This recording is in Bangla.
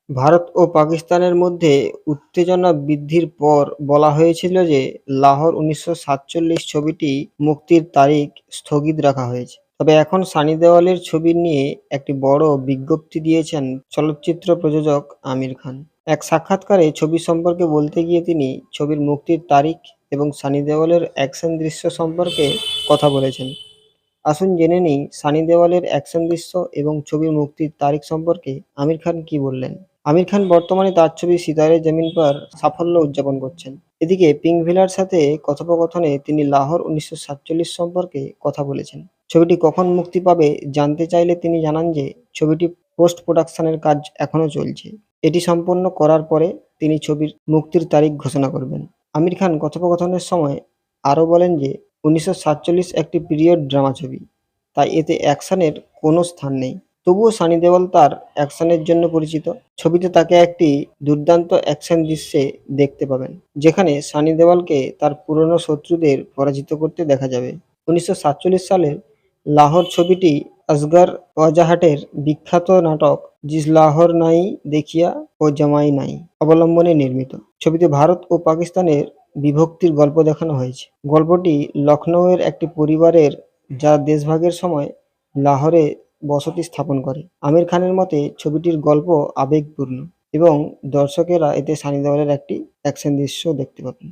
ভারত ও পাকিস্তানের মধ্যে উত্তেজনা বৃদ্ধির পর বলা হয়েছিল যে লাহোর ১৯৪৭ ছবিটি মুক্তির তারিখ স্থগিত রাখা হয়েছে। তবে এখন সানি দেওয়ালের ছবি নিয়ে একটি বড় বিজ্ঞপ্তি দিয়েছেন চলচ্চিত্র প্রযোজক আমির খান। এক সাক্ষাৎকারে ছবি সম্পর্কে বলতে গিয়ে তিনি ছবির মুক্তির তারিখ এবং সানি দেওয়ালের অ্যাকশন দৃশ্য সম্পর্কে কথা বলেছেন। আসুন জেনে নিই সানি দেওয়ালের অ্যাকশন দৃশ্য এবং ছবির মুক্তির তারিখ সম্পর্কে আমির খান কি বললেন। আমির খান বর্তমানে তার ছবি সিতারে জমিন পর সাফল্য উদযাপন করছেন। এদিকে পিঙ্কভিলার সাথে কথোপকথনে তিনি লাহোর ১৯৪৭ সম্পর্কে কথা বলেছেন। ছবিটি কখন মুক্তি পাবে জানতে চাইলে তিনি জানান যে ছবিটি পোস্ট প্রোডাকশনের কাজ এখনও চলছে। এটি সম্পন্ন করার পরে তিনি ছবির মুক্তির তারিখ ঘোষণা করবেন। আমির খান কথোপকথনের সময় আরও বলেন যে ১৯৪৭ একটি পিরিয়ড ড্রামা ছবি, তাই এতে অ্যাকশনের কোনো স্থান নেই। তবুও সানি দেওয়াল তার অ্যাকশনের জন্য পরিচিত। ছবিতে তাকে একটি দুর্দান্ত অ্যাকশন দৃশ্যে দেখতে পাবেন, যেখানে সানি দেওয়ালকে তার পুরনো শত্রুদের পরাজিত করতে দেখা যাবে। ১৯৪৭ সালের লাহোর ছবিটি আসগর ওয়াজাহাটের বিখ্যাত নাটক জিস লাহোর নাই দেখিয়া ও জামাই নাই অবলম্বনে নির্মিত। ছবিতে ভারত ও পাকিস্তানের বিভক্তির গল্প দেখানো হয়েছে। গল্পটি লখনউয়ের একটি পরিবারের যা দেশভাগের সময় লাহোরে বসতি স্থাপন করে। আমির খানের মতে ছবিটির গল্প আবেগপূর্ণ এবং দর্শকেরা এতে সানি দেওয়ালের একটি অ্যাকশন দৃশ্য দেখতে পাবেন।